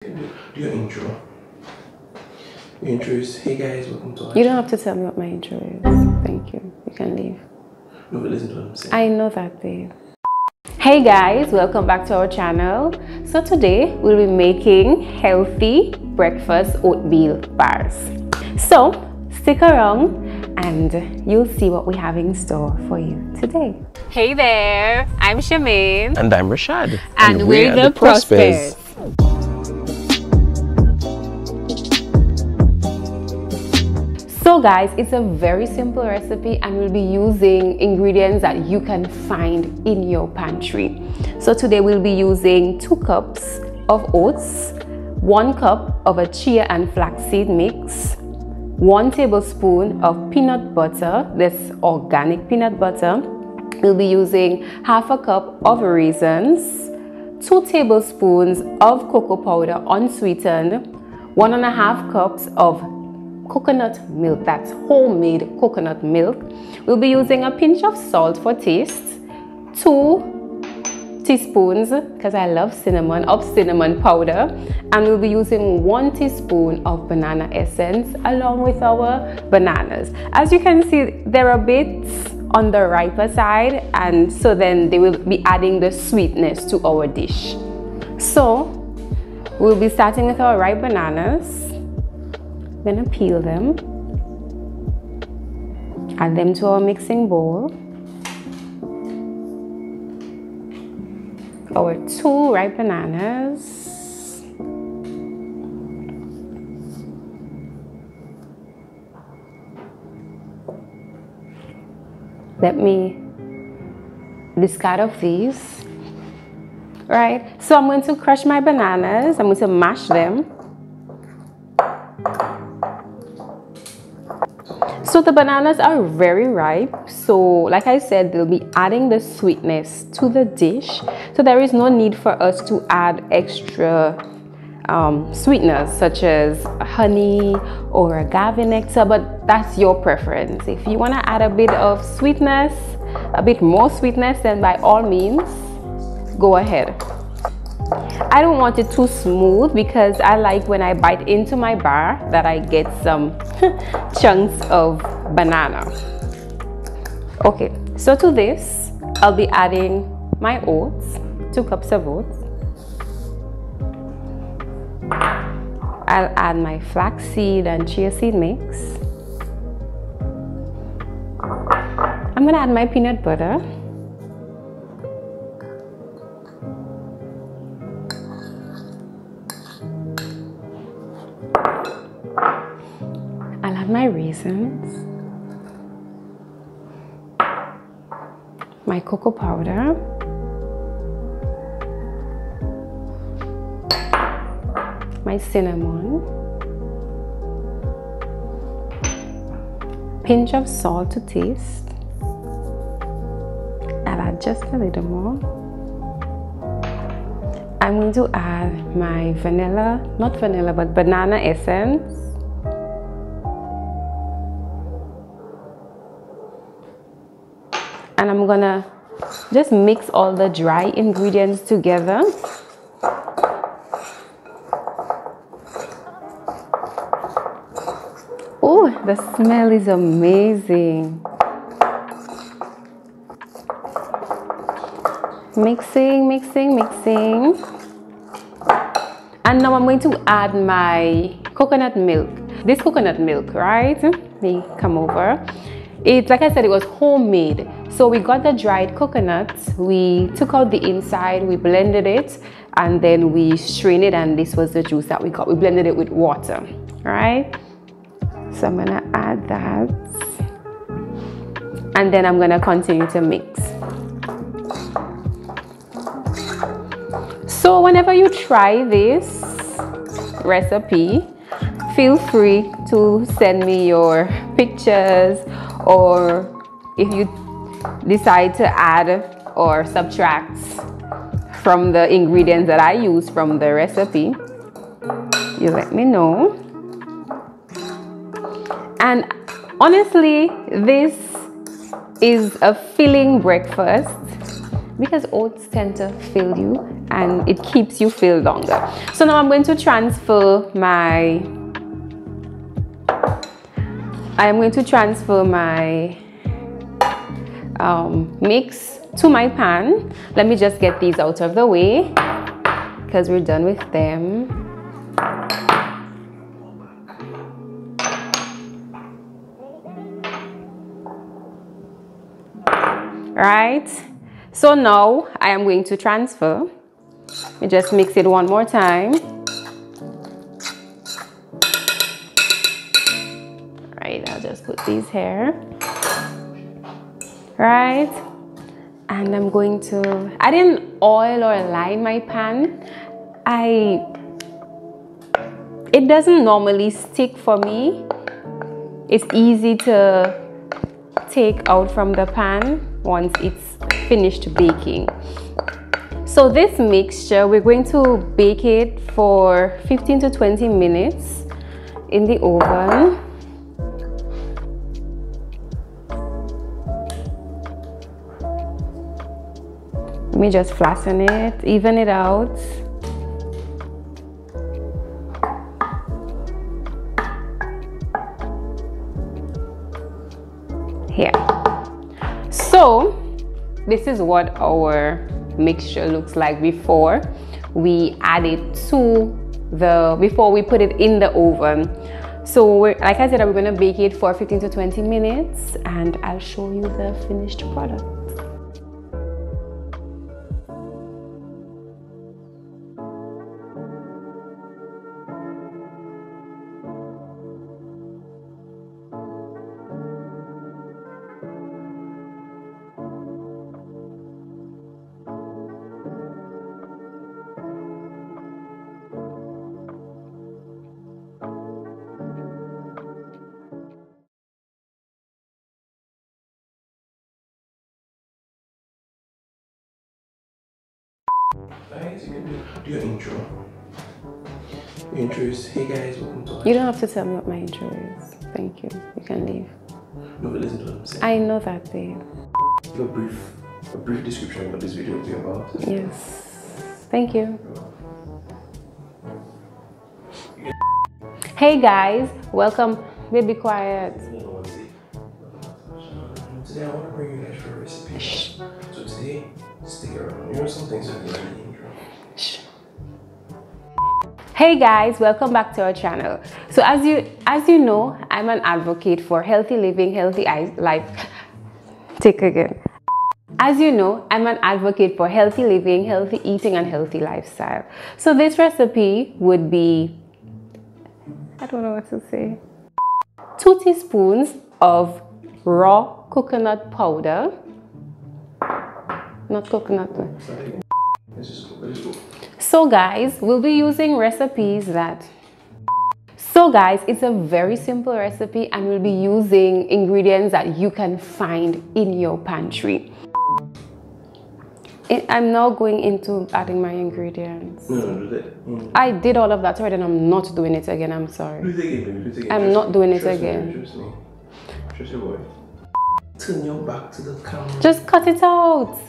Do your intro. Your intro is, hey guys, welcome to our You don't have to tell me what my intro is. Thank you. You can leave. No, but listen to what I'm saying. I know that, babe. Hey guys, welcome back to our channel. So today we'll be making healthy breakfast oatmeal bars. So stick around and you'll see what we have in store for you today. Hey there, I'm Shamaine. And I'm Rashad. And we're the Prospers. So guys, it's a very simple recipe and we'll be using ingredients that you can find in your pantry. So today we'll be using 2 cups of oats, 1 cup of a chia and flaxseed mix, 1 tablespoon of peanut butter, this organic peanut butter. We'll be using ½ a cup of raisins, 2 tablespoons of cocoa powder unsweetened, 1½ cups of coconut milk, that's homemade coconut milk. We'll be using a pinch of salt for taste, 2 teaspoons, because I love cinnamon, of cinnamon powder, and we'll be using 1 teaspoon of banana essence along with our bananas. As you can see, they're a bit on the riper side, and so then they will be adding the sweetness to our dish. So we'll be starting with our ripe bananas. I'm gonna peel them, add them to our mixing bowl. Our 2 ripe bananas. Let me discard of these. Right, so I'm going to crush my bananas. I'm going to mash them. So the bananas are very ripe, so like I said, they'll be adding the sweetness to the dish, so there is no need for us to add extra sweeteners such as honey or agave nectar, but that's your preference. If you want to add a bit of sweetness, a bit more sweetness, then by all means go ahead. I don't want it too smooth because I like when I bite into my bar that I get some chunks of banana. Okay, so to this I'll be adding my oats, 2 cups of oats. I'll add my flaxseed and chia seed mix. I'm gonna add my peanut butter. I'll add my raisins, my cocoa powder, my cinnamon, pinch of salt to taste. I'll add just a little more. I'm going to add my vanilla, not vanilla, but banana essence. And I'm gonna just mix all the dry ingredients together. Oh, the smell is amazing. Mixing, mixing, mixing. And now I'm going to add my coconut milk. This coconut milk, right? Let me come over. It's like I said, it was homemade. So we got the dried coconuts, we took out the inside, we blended it, and then we strained it, and this was the juice that we got. We blended it with water, right? So I'm gonna add that. And then I'm gonna continue to mix. So whenever you try this recipe, feel free to send me your pictures, or if you decide to add or subtract from the ingredients that I use from the recipe, you let me know. And honestly, this is a filling breakfast because oats tend to fill you and it keeps you filled longer. So now I'm going to transfer my mix to my pan. Let me just get these out of the way because we're done with them. Right, so now I am going to transfer. We just mix it one more time. Right, I'll just put these here. Right, and I'm going to, I didn't oil or line my pan. It doesn't normally stick for me. It's easy to take out from the pan once it's finished baking. So this mixture, we're going to bake it for 15 to 20 minutes in the oven. Let me just flatten it, even it out. Here. So this is what our mixture looks like before we add it to before we put it in the oven. So like I said, we're going to bake it for 15 to 20 minutes and I'll show you the finished product. Guys, you can do your intro. Your intro is, hey guys, welcome to. You don't have to tell me what my intro is. Thank you. You can leave. No, but listen to what I'm saying. I know that, babe. Give a brief description of what this video will be about. Yes. Thank you. Hey guys, welcome. Baby, quiet. Today I want to bring you guys for a recipe. Shh. So today, stick around. You know some things that are really intro. Shh. Hey guys, welcome back to our channel. So as you know, I'm an advocate for healthy living, healthy life. Take again. As you know, I'm an advocate for healthy living, healthy eating, and healthy lifestyle. So this recipe would be, I don't know what to say, 2 teaspoons of raw coconut powder. Not coconut. Let's just go. So guys, we'll be using recipes that... So guys, it's a very simple recipe and we'll be using ingredients that you can find in your pantry. I'm now going into adding my ingredients. No, do that. I did all of that already and I'm not doing it again, I'm sorry. Do it again, baby. Do it again. I'm not doing it again. Trust me. Trust your boy. Turn your back to the camera. Just cut it out.